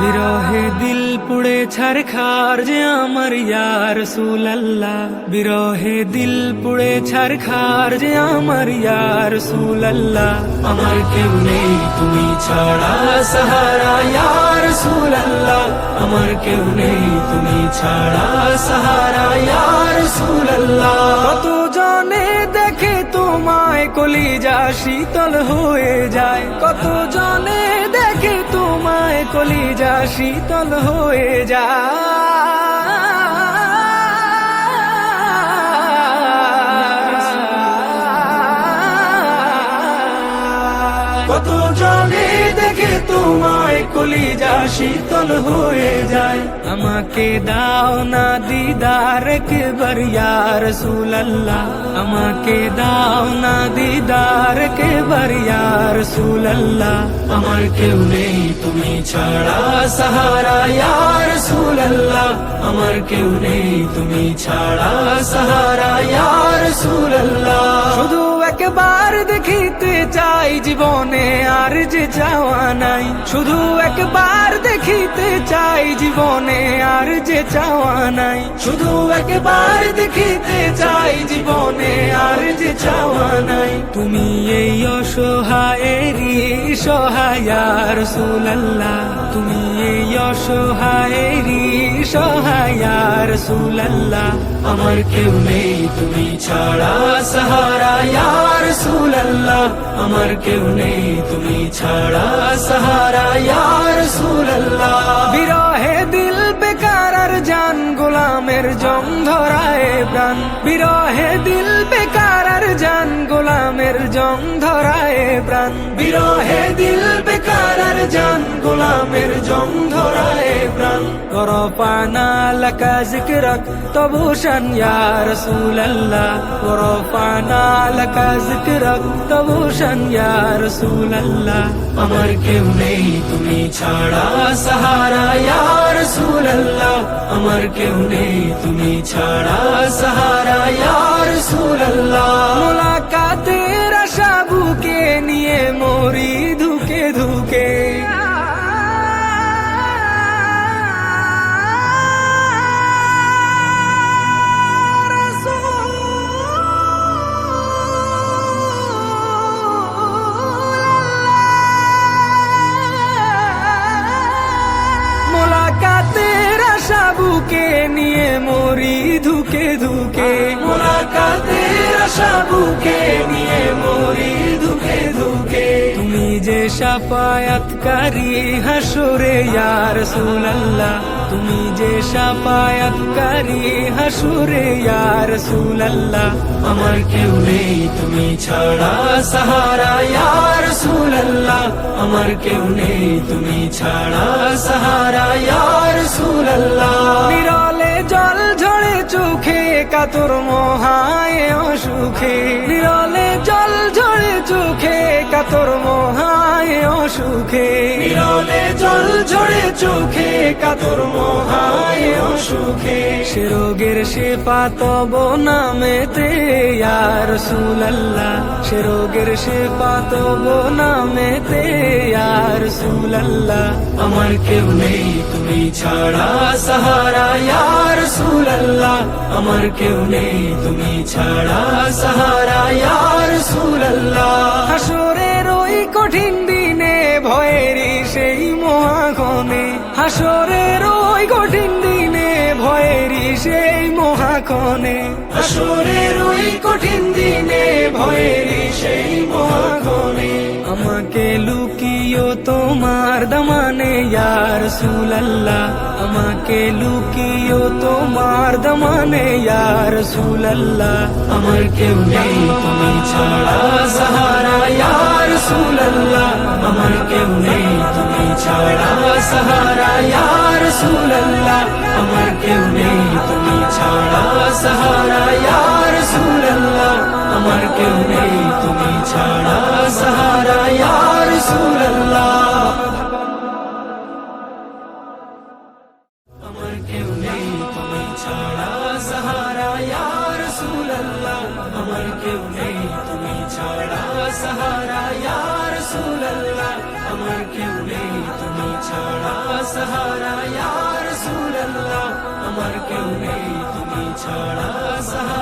বিরহে দিল পুড়ে ছারখার যে আমার ইয়া রাসূলুল্লাহ, বিরহে দিল পুড়ে ছারখার যে আমার ইয়া রাসূলুল্লাহ। আমার কেউ নেই তুমি ছাড়া সাহারা ইয়া রাসূলুল্লাহ, আমার কেউ নেই তুমি ছাড়া সাহারা ইয়া রাসূলুল্লাহ। কত জনে দেখে তোমায় কলিজা শীতল হয়ে যায়, কত জনে দেখে তোমায় কলিজা শীতল হয়ে যায়, কত জনে দেখে তোমায় কলিজা শীতল হয়ে যায়। আমাকে দাও না দিদার একবার ইয়া রাসূলুল্লাহ, আমাকে দাও না দিদার একবার ইয়া রাসূলুল্লাহ। আমার কেউ নেই তুমি ছাড়া সাহারা ইয়া রাসূলুল্লাহ, আমার কেউ নেই তুমি ছাড়া সাহারা ইয়া রাসূলুল্লাহ। শুধু একবার দেখিতে চাই জীবনে আর যে চাওয়া নাই, শুধু একবার দেখিতে চাই জীবনে আর যে চাওয়া নাই, শুধু একবার দেখিতে চাই জীবনে আর যে চাওয়া নাই। তুমি এই অসহায়েরই সহায় ইয়া রাসূলুল্লাহ, তুমি এই অসহায়েরই সহায় ইয়া রাসূলুল্লাহ। আমার কেউ নেই তুমি ছাড়া সাহারা ইয়া রাসূলুল্লাহ, আমার কেউ নেই তুমি ছাড়া সাহারা ইয়া রাসূলুল্লাহ। বিরহে দিল বেকার আর জান গোলামের জং ধরায় প্রাণ, বিরহে দিল বেকার আর জান গোলামের জং ধরায় প্রাণ, বিরহে দিল বেকার আর জান গোলামের জং ধরায় প্রাণ। করপানা লাকা যিকরাক তবুশান ইয়া রাসূলুল্লাহ, করপানা লাকা যিকরাক তবুশান ইয়া রাসূলুল্লাহ। আমার কেউ নেই তুমি ছাড়া সাহারা ইয়া রাসূলুল্লাহ, আমার কেউ নেই তুমি ছাড়া সাহারা ইয়া রাসূলুল্লাহ। মুলাকাতের আশা বুকে নিয়ে মরি ধুকে ধুকে, মুলাকাতের আশা বুকে নিয়ে মরি ধুকে ধুকে, মুলাকাতের আশা বুকে নিয়ে মরি ধুকে ধুকে। তুমি যে শাফায়াতকারী হাসরে ইয়া রাসূলুল্লাহ, তুমি যে শাফায়াতকারী হাসরে ইয়া রাসূলুল্লাহ। আমার কেউ নেই তুমি ছাড়া সাহারা ইয়া রাসূলুল্লাহ, আমার কেউ নেই তুমি ছাড়া সাহারা ইয়া রাসূলুল্লাহ। নিরলে জল ঝরে চোখে কাতর মোহায় অসুখে, নিরলে জল ঝরে চোখে কাতর মোহায় অসুখে, নিরলে জল ঝরে চোখে কাতর মোহায় অসুখে। সে রোগের শেফা তব নামেতে ইয়া রাসূলুল্লাহ, সে রোগের শেফা তব নামেতে ইয়া রাসূলুল্লাহ। আমার কেউ নেই তুমি ছাড়া সাহারা ইয়া রাসূলুল্লাহ, আমার কেউ নেই তুমি ছাড়া সাহারা ইয়া রাসূলুল্লাহ। হাসরের ওই কঠিন দিনে ভয়েরই সেই মহাক্ষণে, হাসরের ওই কঠিন দিনে ভয়েরই সেই মহাক্ষণে, হাসরের ওই কঠিন দিনে ভয়েরই সেই মহাক্ষণে। আমাকে লুকিও তোমার দামানে ইয়া রাসূলুল্লাহ, আমাকে লুকিও তোমার দামানে ইয়া রাসূলুল্লাহ। আমার কেউ নেই তুমি ছাড়া সাহারা ইয়া রাসূলুল্লাহ, আমার কেউ নেই তুমি ছাড়া সাহারা ইয়া রাসূলুল্লাহ, আমার কেউ নেই তুমি ছাড়া সাহারা ইয়া রাসূলুল্লাহ, আমার কেউ নেই তুমি ছাড়া সাহারা ইয়া রাসূলুল্লাহ। আমার কেউ নেই তুমি ছাড়া সাহারা ইয়া রাসূলুল্লাহ, আমার কেউ নেই তুমি ছাড়া সাহারা ইয়া রাসূলুল্লাহ, আমার কেউ নেই তুমি ছাড়া সাহারা ইয়া রাসূলুল্লাহ আমার কেউ নেই তুমি ছাড়া সাহারা